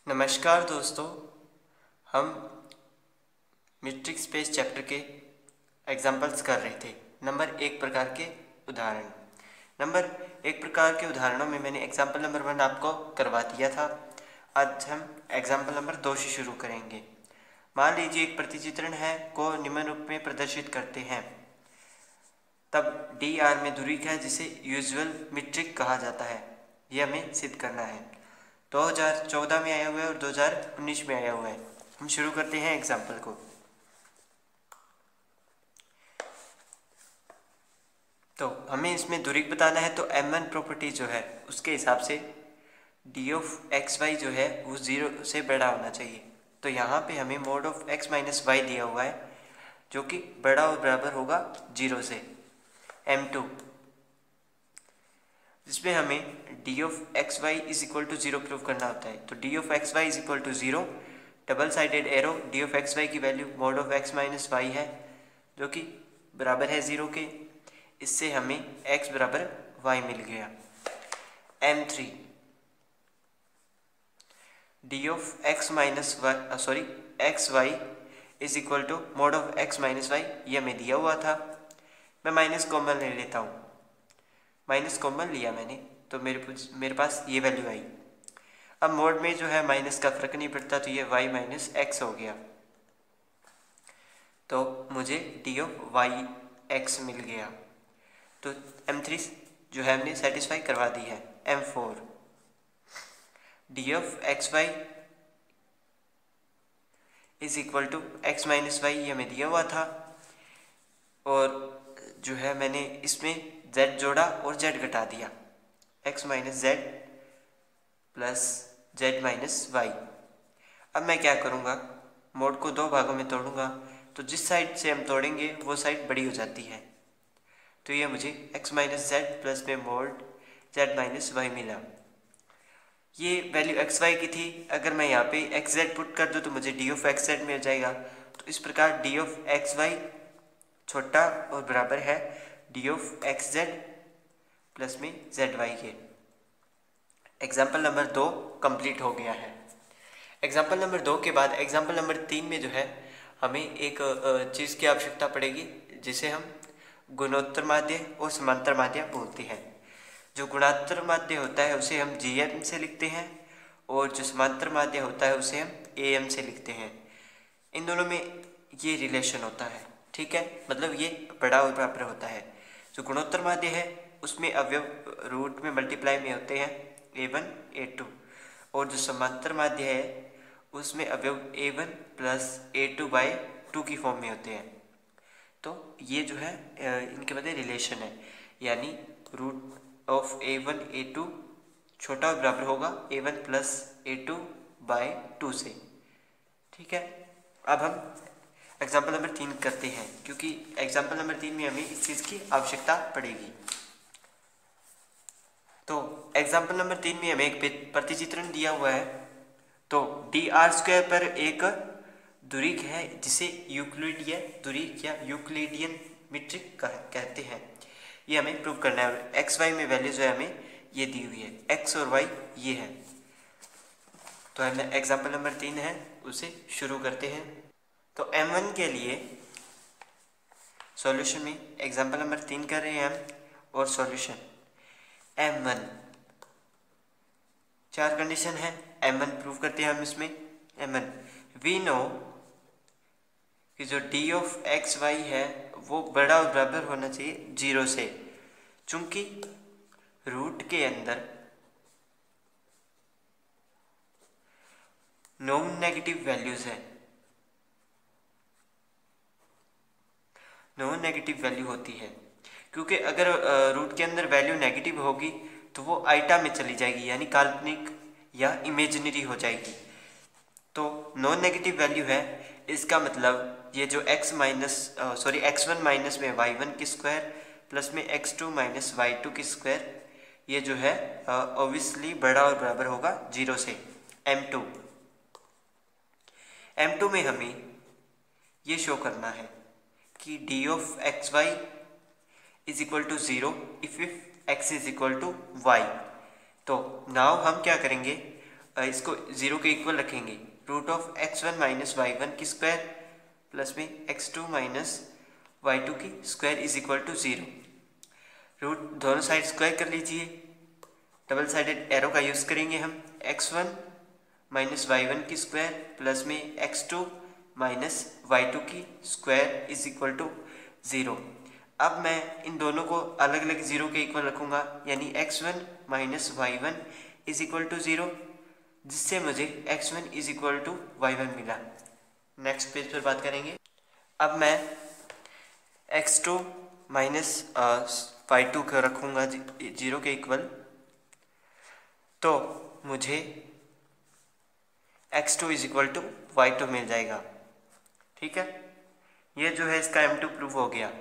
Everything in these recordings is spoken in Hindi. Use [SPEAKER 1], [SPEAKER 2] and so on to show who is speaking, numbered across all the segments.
[SPEAKER 1] नमस्कार दोस्तों, हम मीट्रिक स्पेस चैप्टर के एग्जाम्पल्स कर रहे थे। नंबर एक प्रकार के उदाहरण। नंबर एक प्रकार के उदाहरणों में मैंने एग्जाम्पल नंबर 1 आपको करवा दिया था। आज हम एग्जाम्पल नंबर 2 से शुरू करेंगे। मान लीजिए एक प्रतिचित्रण है को निम्न रूप में प्रदर्शित करते हैं। तब डी आर में दूरी है जिसे यूजुअल मीट्रिक कहा जाता है। यह हमें सिद्ध करना है। 2014 में आया हुआ है और 2019 में आया हुआ है। हम शुरू करते हैं एग्जाम्पल को। तो हमें इसमें दूरी बताना है, तो m1 प्रॉपर्टी जो है उसके हिसाब से डी ऑफ एक्स वाई जो है वो 0 से बड़ा होना चाहिए। तो यहाँ पे हमें mod of x minus y दिया हुआ है जो कि बड़ा और बराबर होगा 0 से। m2 जिसमें हमें d of x y is equal to 0 prove करना होता है। तो d of x y is equal to 0, double sided arrow, d of x y की value mod of x minus y है जो कि बराबर है 0 के। इससे हमें x बराबर y मिल गया। m3 d of x minus y x y is equal to mod of x minus y, यह हमें दिया हुआ था। मैं माइनस कॉमन ले लेता हूँ। माइनस कॉमन लिया मैंने तो मेरे पास ये वैल्यू आई। अब मोड में जो है माइनस का फर्क नहीं पड़ता, तो ये y माइनस एक्स हो गया। तो मुझे डी ऑफ वाई एक्स मिल गया। तो m3 जो है हमने सेटिस्फाई करवा दी है। m4 d of x y is equal to x minus y, ये हमें दिया हुआ था और जो है मैंने इसमें z जोड़ा और z घटा दिया। x minus z plus z minus y. अब मैं क्या करूँगा, मोड को दो भागों में तोड़ूंगा। तो जिस साइड से हम तोड़ेंगे वो साइड बड़ी हो जाती है। तो ये मुझे x माइनस जेड प्लस में मोड z माइनस वाई मिला। ये वैल्यू एक्स वाई की थी। अगर मैं यहाँ पे एक्स जेड पुट कर दूँ तो मुझे डी ऑफ एक्स जेड मिल जाएगा। तो इस प्रकार डी ऑफ एक्स वाई छोटा और बराबर है d of x z plus में जेड वाई के। एग्जाम्पल नंबर 2 कंप्लीट हो गया है। एग्जाम्पल नंबर 2 के बाद एग्जाम्पल नंबर 3 में जो है हमें एक चीज़ की आवश्यकता पड़ेगी जिसे हम गुणोत्तर माध्य और समांतर माध्य बोलते हैं। जो गुणात्तर माध्य होता है उसे हम GM से लिखते हैं और जो समांतर माध्य होता है उसे हम AM से लिखते हैं। इन दोनों में ये रिलेशन होता है, ठीक है, मतलब ये बड़ा और बराबर होता है। जो गुणोत्तर माध्य है उसमें अवयव रूट में मल्टीप्लाई में होते हैं A1 A2, और जो समांतर माध्य है उसमें अवयव A1 प्लस A2 बाय 2 की फॉर्म में होते हैं। तो ये जो है इनके मध्य रिलेशन है, यानी रूट ऑफ A1 A2 छोटा और बराबर होगा A1 प्लस A2 बाय 2 से, ठीक है। अब हम एग्जाम्पल नंबर 3 करते हैं क्योंकि एग्जाम्पल नंबर 3 में हमें इस चीज़ की आवश्यकता पड़ेगी। तो एग्जाम्पल नंबर 3 में हमें एक प्रतिचित्रण दिया हुआ है। तो डी आर स्क्वायर पर एक दूरी है जिसे यूक्लिडियन दूरी या यूक्लिडियन मीट्रिक कहते हैं। ये हमें प्रूव करना है। एक्स वाई में वैल्यू जो है हमें ये दी हुई है, एक्स और वाई ये है। तो हमें एग्जाम्पल नंबर 3 है उसे शुरू करते हैं। तो M1 के लिए सॉल्यूशन में एग्जाम्पल नंबर 3 कर रहे हैं हम, और सॉल्यूशन M1 चार कंडीशन है। M1 प्रूव करते हैं हम इसमें। M1 वी नो कि जो डी ऑफ एक्स वाई है वो बड़ा और बराबर होना चाहिए 0 से, चूंकि रूट के अंदर नॉन नेगेटिव वैल्यूज है, नॉन नेगेटिव वैल्यू होती है। क्योंकि अगर रूट के अंदर वैल्यू नेगेटिव होगी तो वो आइटा में चली जाएगी, यानी काल्पनिक या इमेजिनरी हो जाएगी। तो नॉन नेगेटिव वैल्यू है, इसका मतलब ये जो x1 माइनस में y1 की स्क्वायर प्लस में x2 माइनस y2 की स्क्वायर, ये जो है ऑब्वियसली बड़ा और बराबर होगा 0 से। M2 में हमें ये शो करना है कि d of x y is equal to 0 if x is equal to y. तो नाउ हम क्या करेंगे, इसको 0 के इक्वल रखेंगे, root of x1 minus y1 की स्क्वायर प्लस में x2 माइनस y2 की square is equal to 0। Root दोनों साइड स्क्वायर कर लीजिए, डबल साइडेड एरो का यूज़ करेंगे हम, x1 माइनस y1 की स्क्वायर प्लस में x2 माइनस y2 की स्क्वायर इज इक्वल टू 0। अब मैं इन दोनों को अलग अलग 0 के इक्वल रखूँगा, यानी x1 minus y1 is equal to 0, जिससे मुझे x1 is equal to y1 मिला। नेक्स्ट पेज पर बात करेंगे। अब मैं x2 माइनस y2 को रखूँगा 0 के इक्वल, तो मुझे x2 is equal to y2 मिल जाएगा। ठीक है, ये जो है इसका M2 प्रूफ हो गया।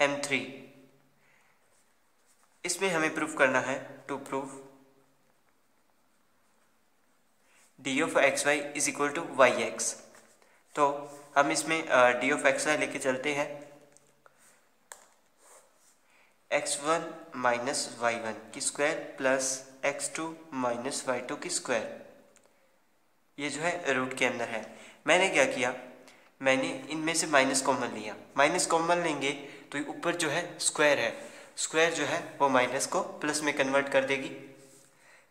[SPEAKER 1] M3 इसमें हमें प्रूफ करना है, to proof d of x y is equal to y x. तो हम इसमें डी ऑफ एक्स वाई लेके चलते हैं, x1 माइनस y1 की square plus x2 minus y2 की स्क्वायर, ये जो है रूट के अंदर है। मैंने क्या किया, मैंने इनमें से माइनस कॉमन लिया, माइनस कॉमन लेंगे तो ऊपर जो है स्क्वायर है, स्क्वायर जो है वो माइनस को प्लस में कन्वर्ट कर देगी।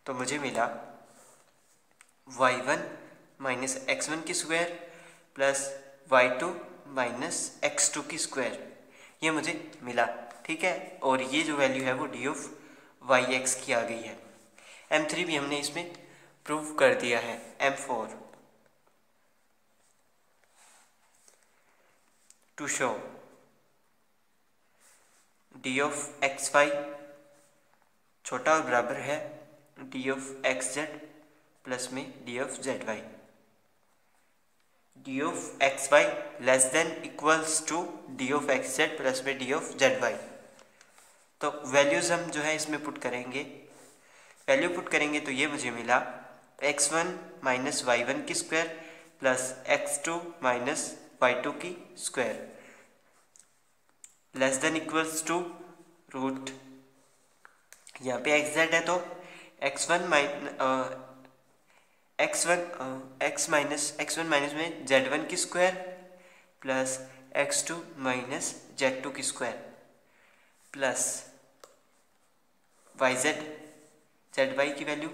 [SPEAKER 1] तो मुझे मिला y1 माइनस x1 की square plus y2 minus x2 की स्क्वायर, ये मुझे मिला। ठीक है, और ये जो वैल्यू है वो डी ऑफ वाई एक्स की आ गई है। M3 भी हमने इसमें प्रूव कर दिया है। M4 to show d of x y छोटा और बराबर है d of x z plus में d of z y, d of x y less than equals to d of x z plus में डी ऑफ जेड वाई। तो वैल्यूज़ हम जो है इसमें पुट करेंगे, वैल्यू पुट करेंगे तो ये मुझे मिला x1 माइनस y1 की square plus x2 minus y2 की square less than equals to root, यहाँ पे एक्स जेड है तो x1 माइनस में z1 की square plus x2 minus z2 की square plus y z z y की वैल्यू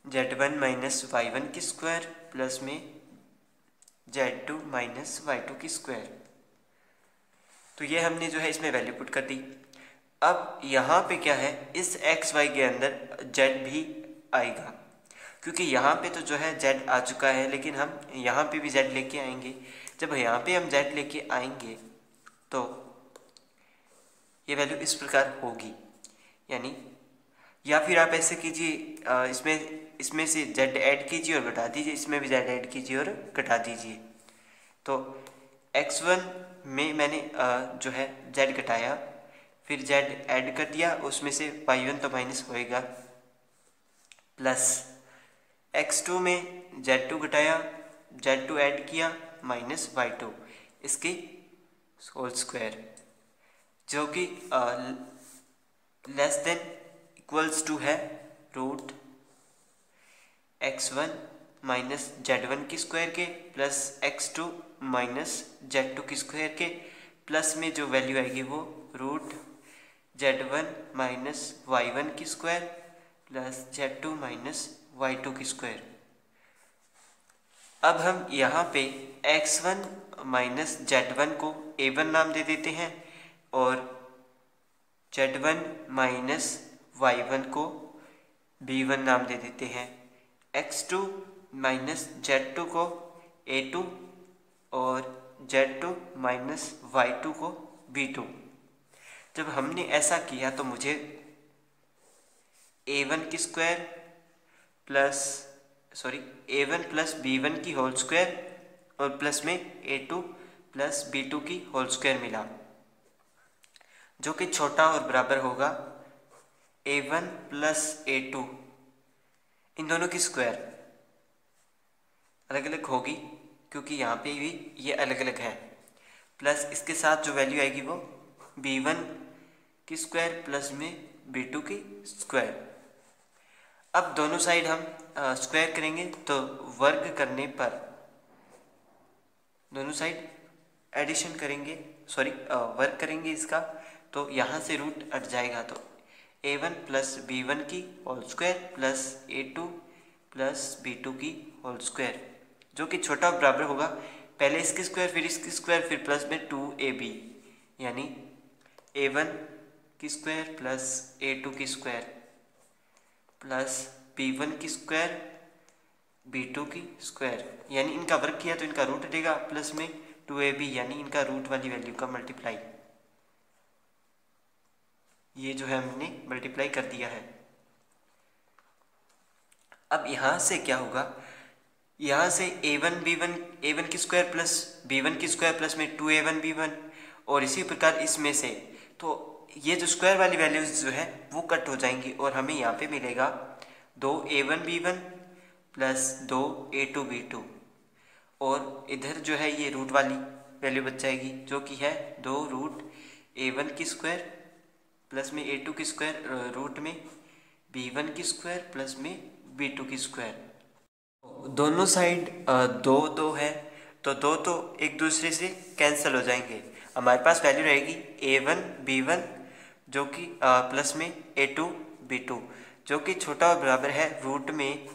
[SPEAKER 1] z1 माइनस y1 की स्क्वायर प्लस में z2 माइनस y2 की स्क्वायर। तो ये हमने जो है इसमें वैल्यू पुट कर दी। अब यहाँ पे क्या है, इस एक्स वाई के अंदर z भी आएगा, क्योंकि यहाँ पे तो जो है z आ चुका है, लेकिन हम यहाँ पे भी z लेके आएंगे। जब यहाँ पे हम z लेके आएंगे तो ये वैल्यू इस प्रकार होगी, यानी या फिर आप ऐसे कीजिए, इसमें से z ऐड कीजिए और घटा दीजिए, इसमें भी z ऐड कीजिए और घटा दीजिए। तो x1 में मैंने जो है z घटाया, फिर z ऐड कर दिया, उसमें से y1 तो माइनस होएगा, प्लस x2 में z2 घटाया, z2 ऐड किया माइनस y2, इसकी होल स्क्वायर, जो कि लेस देन इक्वल्स टू है रूट x1 माइनस z1 की स्क्वायर के प्लस x2 माइनस z2 की स्क्वायर के प्लस में जो वैल्यू आएगी वो रूट z1 माइनस y1 की square plus z2 minus y2 की स्क्वायर। अब हम यहाँ पे x1 माइनस z1 को a1 नाम दे देते हैं और z1 माइनस y1 को b1 नाम दे देते हैं, x2 माइनस z2 को a2 और z2 माइनस y2 को b2। जब हमने ऐसा किया तो मुझे a1 की square plus a1 plus b1 की होल स्क्वायर और प्लस में a2 प्लस b2 की होल स्क्वायर मिला, जो कि छोटा और बराबर होगा a1 प्लस a2, इन दोनों की स्क्वायर अलग अलग होगी क्योंकि यहाँ पे भी ये अलग अलग है, प्लस इसके साथ जो वैल्यू आएगी वो b1 की स्क्वायर प्लस में b2 की स्क्वायर। अब दोनों साइड हम स्क्वायर करेंगे तो वर्ग करने पर दोनों साइड एडिशन करेंगे, सॉरी वर्ग करेंगे इसका, तो यहाँ से रूट हट जाएगा, तो a1 प्लस b1 की whole square plus a2 plus b2 की होल स्क्वायर, जो कि छोटा बराबर होगा पहले इसकी स्क्वायर फिर इसकी स्क्वायर फिर प्लस में 2ab, यानी a1 की स्क्वायर प्लस a2 की स्क्वायर प्लस b1 की स्क्वायर b2 की स्क्वायर, यानी इनका वर्ग किया तो इनका रूट हटेगा प्लस में 2ab, यानी इनका रूट वाली वैल्यू का मल्टीप्लाई, ये जो है हमने मल्टीप्लाई कर दिया है। अब यहाँ से क्या होगा, यहाँ से a1 की स्क्वायर प्लस b1 की स्क्वायर प्लस में 2a1 b1, और इसी प्रकार इसमें से, तो ये जो स्क्वायर वाली वैल्यूज जो है वो कट हो जाएंगी और हमें यहाँ पे मिलेगा 2a1 b1 plus 2a2 b2, और इधर जो है ये रूट वाली वैल्यू बच जाएगी जो कि है 2 रूट a1 की स्क्वायर प्लस में a2 की स्क्वायर रूट में b1 की स्क्वायर प्लस में b2 की स्क्वायर। दोनों साइड दो दो है तो दो तो एक दूसरे से कैंसिल हो जाएंगे, हमारे पास वैल्यू रहेगी a1 b1 जो कि प्लस में a2 b2, जो कि छोटा और बराबर है रूट में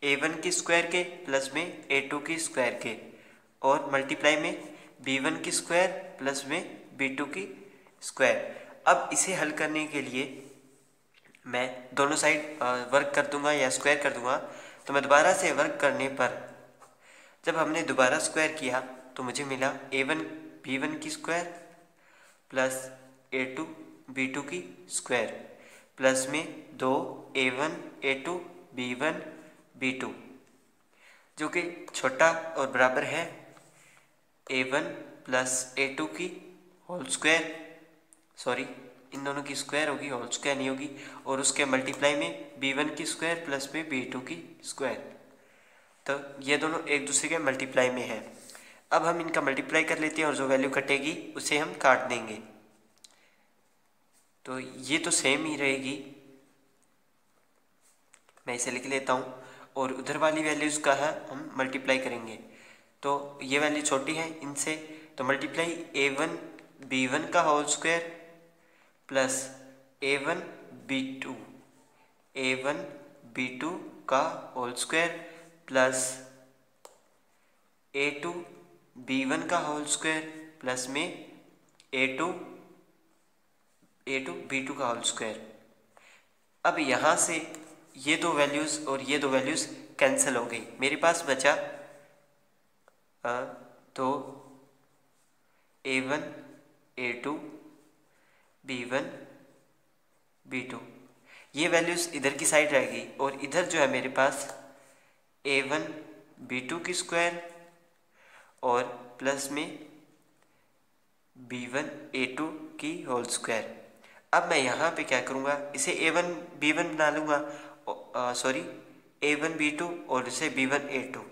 [SPEAKER 1] a1 की स्क्वायर के प्लस में a2 की स्क्वायर के, और मल्टीप्लाई में b1 की स्क्वायर प्लस में b2 की स्क्वायर। अब इसे हल करने के लिए मैं दोनों साइड वर्क कर दूंगा या स्क्वायर कर दूंगा, तो मैं दोबारा से वर्क करने पर जब हमने दोबारा स्क्वायर किया तो मुझे मिला a1 b1 की स्क्वायर प्लस a2 b2 की स्क्वायर प्लस में 2a1 a2 b1 b2, जो कि छोटा और बराबर है a1 प्लस a2 की होल स्क्वायर, सॉरी इन दोनों की स्क्वायर होगी होल स्क्वायर नहीं होगी, और उसके मल्टीप्लाई में b1 की स्क्वायर प्लस में b2 की स्क्वायर, तो ये दोनों एक दूसरे के मल्टीप्लाई में है। अब हम इनका मल्टीप्लाई कर लेते हैं और जो वैल्यू कटेगी उसे हम काट देंगे, तो ये तो सेम ही रहेगी, मैं इसे लिख लेता हूँ, और उधर वाली वैल्यूज़ का है हम मल्टीप्लाई करेंगे, तो ये वैल्यू छोटी है इनसे, तो मल्टीप्लाई a1 b1 का whole square plus a1 b2 का whole square plus a2 b1 का होल स्क्वायर प्लस में a2 b2 का होल स्क्वायर। अब यहाँ से ये दो वैल्यूज़ और ये दो वैल्यूज़ कैंसिल हो गई, मेरे पास बचा तो a1 a2 b1 b2, ये वैल्यूज़ इधर की साइड रहेगी, और इधर जो है मेरे पास a1 b2 की स्क्वायर और प्लस में b1 a2 की होल स्क्वायर। अब मैं यहाँ पे क्या करूँगा, इसे a1 b1 बना लूँगा, सॉरी a1 b2 और इसे b1 a2,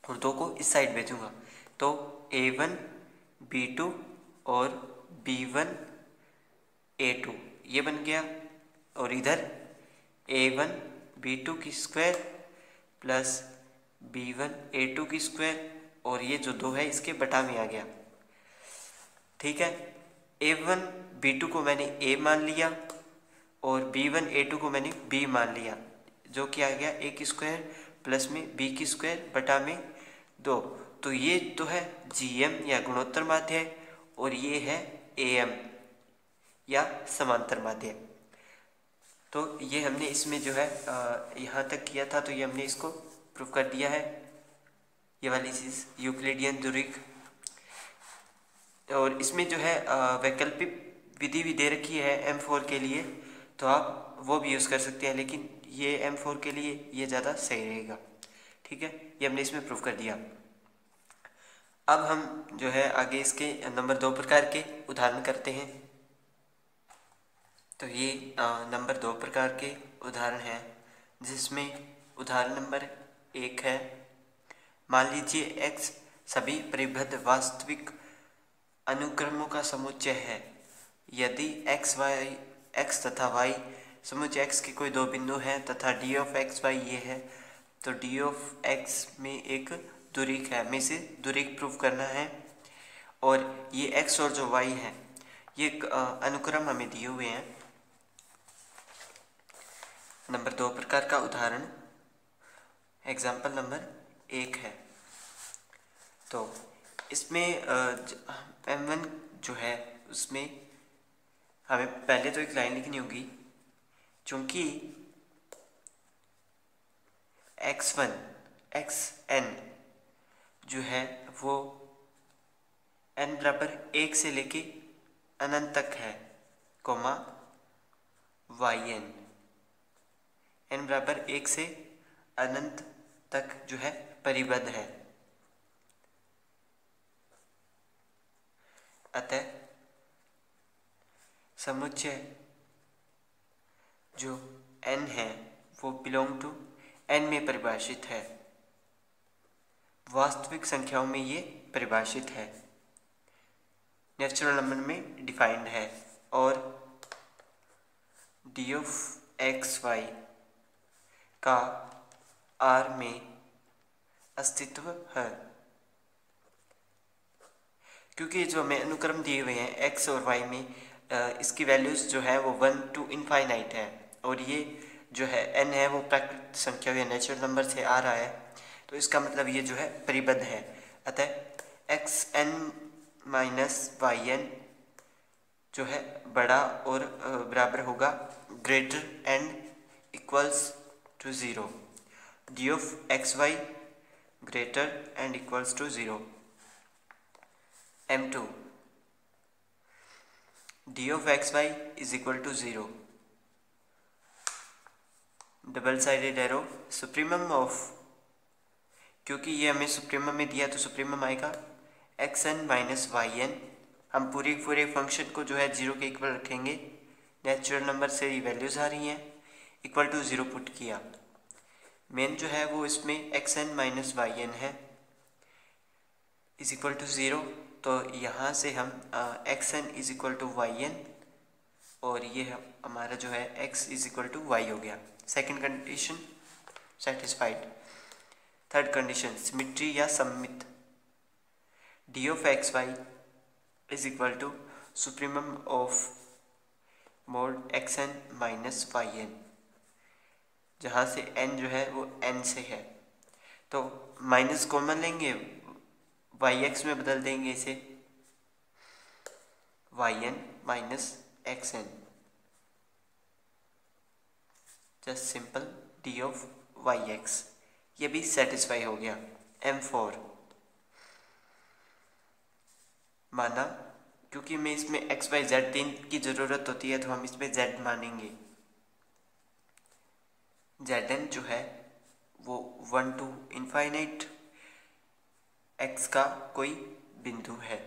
[SPEAKER 1] और दो को इस साइड भेजूँगा, तो a1 b2 और b1 a2 ये बन गया, और इधर a1 b2 की स्क्वायर प्लस b1 a2 की स्क्वायर, और ये जो दो है इसके बटा में आ गया। ठीक है, a1 b2 को मैंने a मान लिया और b1 a2 को मैंने b मान लिया, जो कि आ गया a की स्क्वायर प्लस में b की स्क्वायर बटा में 2, तो ये तो है gm या गुणोत्तर माध्य, और ये है am या समांतर माध्य। तो ये हमने इसमें जो है यहाँ तक किया था, तो ये हमने इसको प्रूव कर दिया है, ये वाली चीज़ यूक्लिडियन दूरी। और इसमें जो है वैकल्पिक विधि भी दे रखी है M4 के लिए, तो आप वो भी यूज़ कर सकते हैं, लेकिन ये M4 के लिए ये ज़्यादा सही रहेगा। ठीक है, ये हमने इसमें प्रूव कर दिया। अब हम जो है आगे इसके नंबर 2 प्रकार के उदाहरण करते हैं। तो ये नंबर 2 प्रकार के उदाहरण हैं, जिसमें उदाहरण नंबर 1 है, मान लीजिए x सभी परिबद्ध वास्तविक अनुक्रमों का समुच्चय है यदि x तथा y समुच्चय एक्स के कोई दो बिंदु हैं तथा डी ऑफ एक्स वाई ये है, तो डी ऑफ एक्स में एक दुरीक है, हमें इसे दुरीक प्रूव करना है। और ये एक्स और जो वाई है ये अनुक्रम हमें दिए हुए हैं। नंबर 2 प्रकार का उदाहरण एग्जाम्पल नंबर 1 है। तो इसमें M1 जो है उसमें हमें पहले तो एक लाइन लिखनी होगी, चूंकि x1 xn जो है वो n बराबर 1 से लेके अनंत तक है, कोमा yn n बराबर 1 से अनंत तक जो है परिबद्ध है। अतः समुच्चय जो n है वो बिलोंग टू n में परिभाषित है, वास्तविक संख्याओं में ये परिभाषित है, नेचुरल नंबर में डिफाइंड है। और डी ऑफ एक्स वाई का R में अस्तित्व है, क्योंकि जो हमें अनुक्रम दिए हुए हैं x और y में इसकी वैल्यूज़ जो है वो 1 to इनफाइनाइट है, और ये जो है n है वो प्राकृतिक संख्या या नेचुरल नंबर से आ रहा है, तो इसका मतलब ये जो है परिबद्ध है। अतः xn माइनस yn जो है बड़ा और बराबर होगा greater and equals to 0, d of x y greater and equals to 0। M2 d of x y is equal to 0, double sided arrow supremum of, क्योंकि ये हमें सुप्रीमम में दिया तो सुप्रीमम आएगा xn माइनस yn। हम पूरे फंक्शन को जो है 0 के इक्वल रखेंगे, नेचुरल नंबर से ये वैल्यूज़ आ रही हैं, इक्वल टू 0 पुट किया। मेन जो है वो इसमें xn माइनस yn है इज इक्वल टू 0, तो यहाँ से हम xn is equal to yn और ये हमारा जो है x is equal to y हो गया। Second condition satisfied. Third condition symmetry या सममित, d of x y is equal to supremum of mod xn minus yn, जहाँ से n जो है वो n से है, तो माइनस कॉमन लेंगे, yx में बदल देंगे इसे, yn minus xn, just simple D of yx, ये भी सेटिस्फाई हो गया। M4 माना, क्योंकि हमें इसमें x y z 3 की ज़रूरत होती है तो हम इसमें z मानेंगे। zn जो है वो 1 to इनफाइनाइट x का कोई बिंदु है,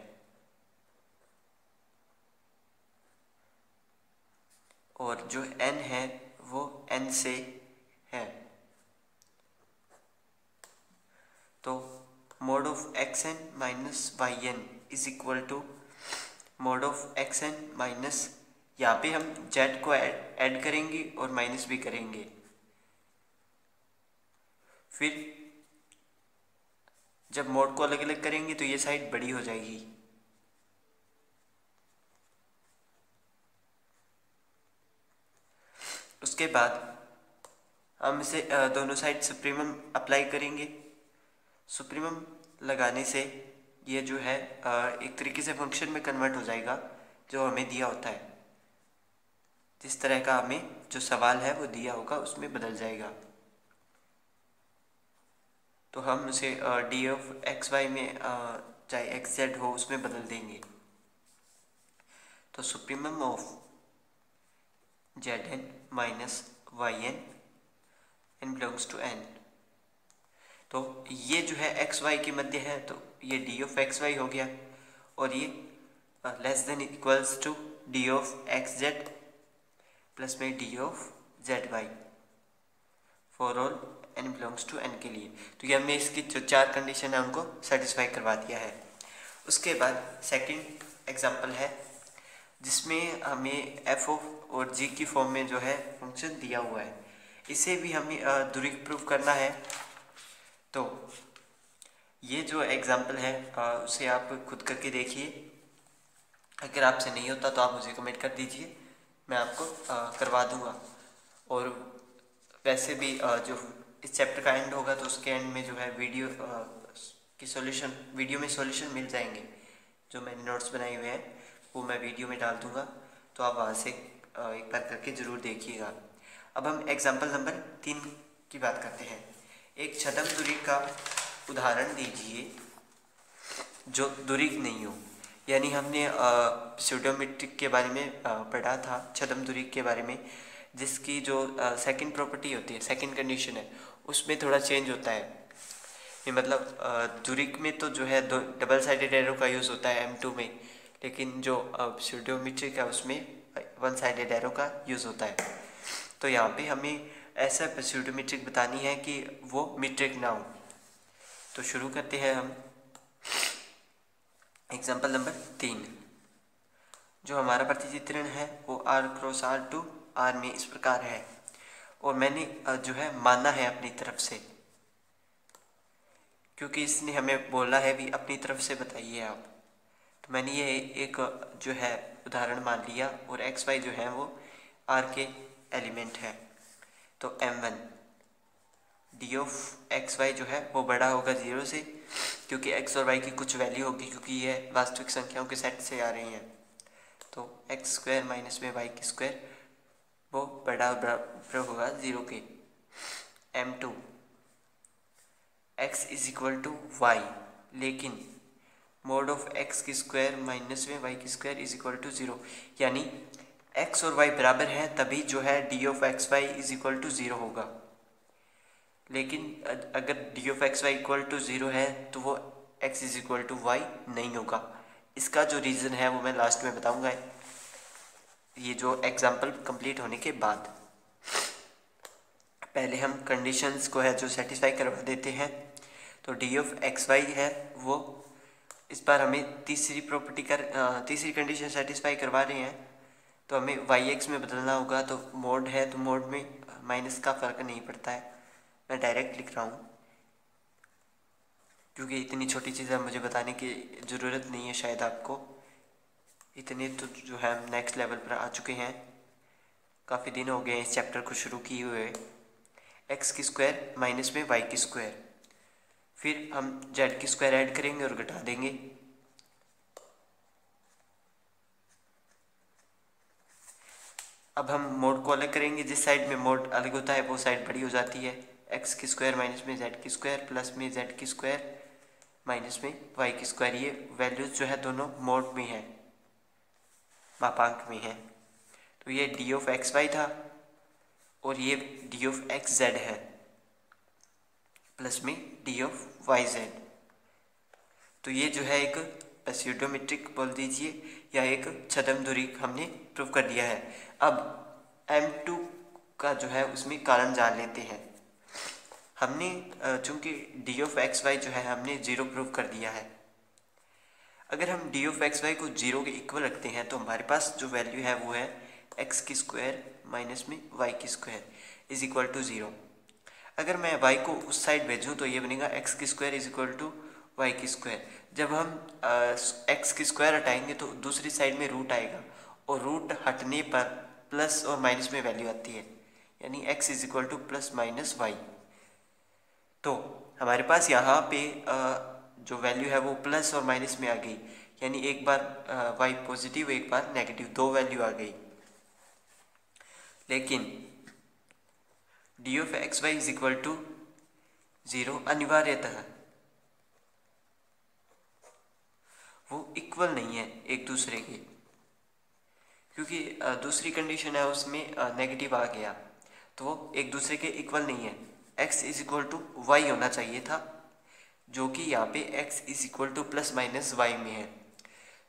[SPEAKER 1] और जो n है वो n से है, तो mod of xn minus yn is equal to mod of xn minus, यहाँ पे हम z को ऐड करेंगे और माइनस भी करेंगे, फिर जब मोड को अलग अलग करेंगे तो ये साइड बड़ी हो जाएगी। उसके बाद हम इसे दोनों साइड सुप्रीमम अप्लाई करेंगे। सुप्रीमम लगाने से ये जो है एक तरीके से फंक्शन में कन्वर्ट हो जाएगा जो हमें दिया होता है, जिस तरह का हमें जो सवाल है वो दिया होगा उसमें बदल जाएगा। तो हम उसे डी ऑफ एक्स वाई में चाहे एक्स जेड हो उसमें बदल देंगे, तो supremum of z n minus y n n belongs to n, तो ये जो है एक्स वाई के मध्य है तो ये डी ऑफ एक्स वाई हो गया, और ये less than equals to d of x z plus में d of z y for all n belongs to n के लिए। तो ये हमने इसकी जो 4 कंडीशन है उनको सेटिस्फाई करवा दिया है। उसके बाद सेकंड एग्जांपल है जिसमें हमें एफ और जी की फॉर्म में जो है फंक्शन दिया हुआ है। इसे भी हमें दूरी प्रूव करना है। तो ये जो एग्जाम्पल है उसे आप खुद करके देखिए। अगर आपसे नहीं होता तो आप मुझे कमेंट कर दीजिए, मैं आपको करवा दूंगा। और वैसे भी जो इस चैप्टर का एंड होगा तो उसके एंड में जो है वीडियो की सॉल्यूशन, वीडियो में सॉल्यूशन मिल जाएंगे। जो मैंने नोट्स बनाए हुए हैं वो मैं वीडियो में डाल दूंगा, तो आप वहाँ से एक बार करके ज़रूर देखिएगा। अब हम एग्जाम्पल नंबर 3 की बात करते हैं। एक छद्म दूरी का उदाहरण दीजिए जो दूरी नहीं हो। यानी हमने स्यूडोमेट्रिक के बारे में पढ़ा था, छद्म दूरी के बारे में, जिसकी जो सेकंड प्रॉपर्टी होती है, सेकंड कंडीशन है, उसमें थोड़ा चेंज होता है। ये मतलब दूरिक में तो जो है दो डबल साइडेड एरो का यूज़ होता है M2 में, लेकिन जो स्यूडोमेट्रिक है उसमें वन साइडेड एरो का यूज़ होता है। तो यहाँ पे हमें ऐसा स्यूडोमेट्रिक बतानी है कि वो मीट्रिक ना हो। तो शुरू करते हैं हम एग्जाम्पल नंबर 3। जो हमारा प्रतिचित्रण है वो R×R टू R में इस प्रकार है, और मैंने जो है माना है अपनी तरफ से, क्योंकि इसने हमें बोला है भी अपनी तरफ से बताइए आप। तो मैंने ये एक जो है उदाहरण मान लिया, और एक्स वाई जो है वो R के एलिमेंट है। तो M1 D of x Y जो है वो बड़ा होगा 0 से, क्योंकि x और y की कुछ वैल्यू होगी, क्योंकि ये वास्तविक संख्याओं के सेट से आ रही हैं। तो x² माइनस में y² वो बराबर होगा 0 के। M2 x is equal to y, लेकिन मोड ऑफ x² माइनस में y² इज इक्वल टू 0, यानी x और y बराबर हैं तभी जो है d of x y is equal to 0 होगा। लेकिन अगर d of x y equal to 0 है तो वो x is equal to y नहीं होगा। इसका जो रीज़न है वो मैं लास्ट में बताऊंगा, ये जो एग्जाम्पल कंप्लीट होने के बाद। पहले हम कंडीशंस को है जो सेटिस्फाई करवा देते हैं। तो डी ऑफ एक्स वाई है वो, इस बार हमें तीसरी कंडीशन सेटिस्फाई करवा रहे हैं, तो हमें वाई एक्स में बदलना होगा। तो मोड है तो मोड में माइनस का फ़र्क नहीं पड़ता है, मैं डायरेक्ट लिख रहा हूँ, क्योंकि इतनी छोटी चीज़ें मुझे बताने की ज़रूरत नहीं है शायद आपको। इतने तो जो है नेक्स्ट लेवल पर आ चुके हैं, काफ़ी दिन हो गए इस चैप्टर को शुरू किए हुए। x² माइनस में y², फिर हम z² ऐड करेंगे और घटा देंगे। अब हम मोड को अलग करेंगे, जिस साइड में मोड अलग होता है वो साइड बड़ी हो जाती है। x² माइनस में z² प्लस में z² माइनस में y², ये वैल्यूज जो है दोनों मोड में है, मापांक में है। तो ये डी ऑफ एक्स वाई था और ये डी ऑफ एक्स जेड है, प्लस में डी ऑफ वाई जेड। तो ये जो है एक स्यूडोमेट्रिक बोल दीजिए या एक छद्म दूरी हमने प्रूव कर दिया है। अब M2 का जो है उसमें कारण जान लेते हैं। हमने चूंकि डी ऑफ एक्स वाई जो है हमने 0 प्रूव कर दिया है। अगर हम डी ऑफ एक्स वाई को 0 के इक्वल रखते हैं तो हमारे पास जो वैल्यू है वो है x² माइनस में y² इज इक्वल टू 0। अगर मैं y को उस साइड भेजूँ तो ये बनेगा x² is equal to y²। जब हम x² हटाएंगे तो दूसरी साइड में रूट आएगा, और रूट हटने पर प्लस और माइनस में वैल्यू आती है, यानी x is equal to plus minus y. तो हमारे पास यहाँ पे जो वैल्यू है वो प्लस और माइनस में आ गई, यानी एक बार y पॉजिटिव एक बार नेगेटिव, दो वैल्यू आ गई। लेकिन d of x y is equal to 0 अनिवार्यतः वो इक्वल नहीं है एक दूसरे के, क्योंकि दूसरी कंडीशन है उसमें नेगेटिव आ गया, तो वो एक दूसरे के इक्वल नहीं है। x is equal to y होना चाहिए था, जो कि यहाँ पे x is equal to plus minus y में है।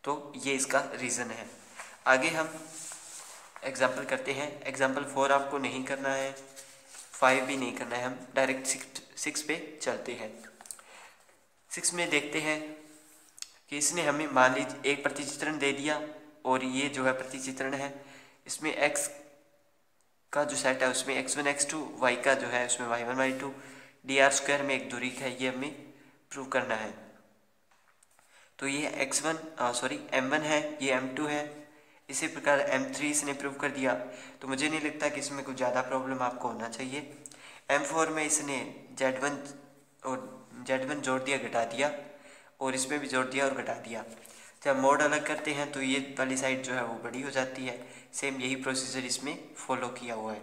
[SPEAKER 1] तो ये इसका रीज़न है। आगे हम एग्जाम्पल करते हैं। एग्जाम्पल 4 आपको नहीं करना है, 5 भी नहीं करना है, हम डायरेक्ट 6 पे चलते हैं। 6 में देखते हैं कि इसने हमें मान लीजिए एक प्रतिचित्रण दे दिया और ये जो है प्रतिचित्रण है, इसमें x का जो सेट है उसमें x1 x2, y का जो है उसमें y1 y2, dr² में एक दूरी है, ये हमें प्रूव करना है। तो ये m1 है, ये m2 है, इसी प्रकार m3 इसने प्रूव कर दिया। तो मुझे नहीं लगता कि इसमें कुछ ज़्यादा प्रॉब्लम आपको होना चाहिए। m4 में इसने z1 जोड़ दिया, घटा दिया, और इसमें भी जोड़ दिया और घटा दिया। जब मोड अलग करते हैं तो ये वाली साइड जो है वो बड़ी हो जाती है। सेम यही प्रोसीजर इसमें फॉलो किया हुआ है।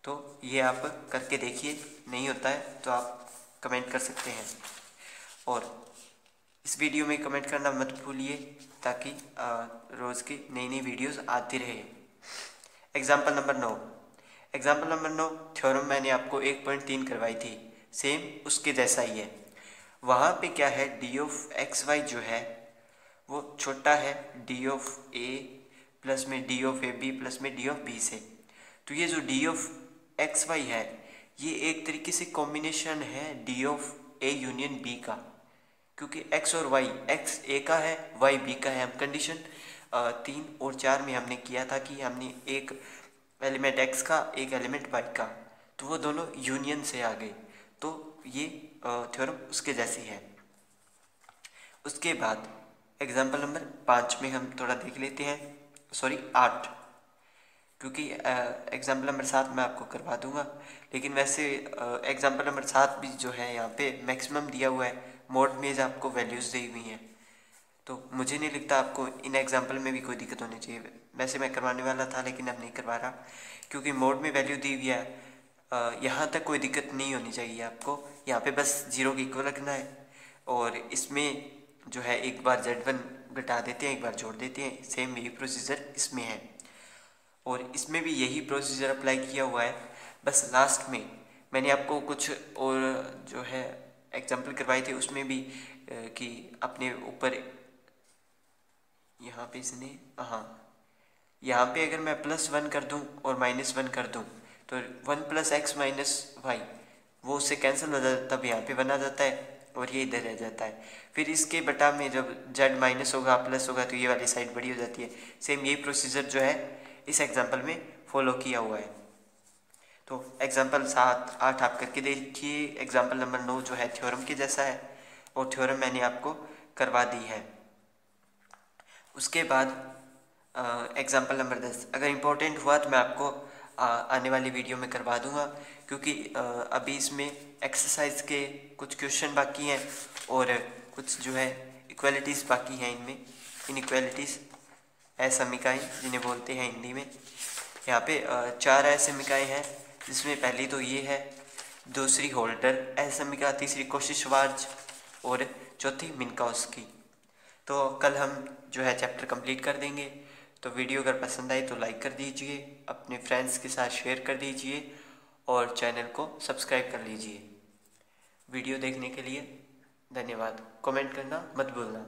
[SPEAKER 1] तो ये आप करके देखिए, नहीं होता है तो आप कमेंट कर सकते हैं। और इस वीडियो में कमेंट करना मत भूलिए, ताकि रोज़ की नई नई वीडियोस आती रहे। एग्जाम्पल नंबर 9 थ्योरम मैंने आपको 1.3 करवाई थी, सेम उसके जैसा ही है। वहाँ पे क्या है, डी ऑफ एक्स वाई जो है वो छोटा है डी ऑफ ए प्लस में d of a b plus में डी ऑफ बी से। तो ये जो डी ऑफ एक्स वाई है ये एक तरीके से कॉम्बिनेशन है d of a union b का, क्योंकि x और y, x a का है y b का है। हम कंडीशन 3 और 4 में हमने किया था कि हमने एक एलिमेंट x का एक एलिमेंट y का, तो वो दोनों यूनियन से आ गए। तो ये थ्योरम उसके जैसी है। उसके बाद एग्जाम्पल नंबर 5 में हम थोड़ा देख लेते हैं, 8, क्योंकि एग्जाम्पल नंबर 7 मैं आपको करवा दूंगा। लेकिन वैसे एग्जाम्पल नंबर 7 भी जो है यहाँ पे मैक्सिमम दिया हुआ है, मोड में आपको वैल्यूज़ दी हुई हैं। तो मुझे नहीं लगता आपको इन एग्जाम्पल में भी कोई दिक्कत होनी चाहिए। वैसे मैं करवाने वाला था लेकिन अब नहीं करवा रहा, क्योंकि मोड में वैल्यू दी हुई है। यहाँ तक कोई दिक्कत नहीं होनी चाहिए आपको। यहाँ पे बस 0 के इक्वल रखना है, और इसमें जो है एक बार z1 घटा देते हैं, एक बार जोड़ देते हैं। सेम यही प्रोसीजर इसमें है, और इसमें भी यही प्रोसीजर अप्लाई किया हुआ है। बस लास्ट में मैंने आपको कुछ और जो है एग्जाम्पल करवाई थी, उसमें भी कि अपने ऊपर यहाँ पे इसने यहाँ पे अगर मैं +1 कर दूँ और -1 कर दूँ तो 1 + x - y वो उससे कैंसिल हो जाता है, तब यहाँ पे बना जाता है और ये इधर रह जाता है। फिर इसके बटा में जब z माइनस होगा प्लस होगा तो ये वाली साइड बड़ी हो जाती है। सेम यही प्रोसीजर जो है इस एग्जाम्पल में फॉलो किया हुआ है। तो एग्जाम्पल 7, 8 आप करके देखिए। एग्जाम्पल नंबर 9 जो है थ्योरम के जैसा है, और थ्योरम मैंने आपको करवा दी है। उसके बाद एग्जाम्पल नंबर 10 अगर इम्पोर्टेंट हुआ तो मैं आपको आने वाली वीडियो में करवा दूंगा, क्योंकि अभी इसमें एक्सरसाइज के कुछ क्वेश्चन बाकी हैं और कुछ जो है इक्वालिटीज़ बाकी हैं। इनमें इनइक्वालिटीज़ असमीकाएँ जिन्हें बोलते हैं हिंदी में। यहाँ पे 4 असमीकाएँ हैं, जिसमें पहली तो ये है, दूसरी होल्टर असमीका, तीसरी कोशिशवार्ज और चौथी मिन्काउस्की। तो कल हम जो है चैप्टर कंप्लीट कर देंगे। तो वीडियो अगर पसंद आई तो लाइक कर दीजिए, अपने फ्रेंड्स के साथ शेयर कर दीजिए और चैनल को सब्सक्राइब कर लीजिए। वीडियो देखने के लिए धन्यवाद। कमेंट करना मत भूलना।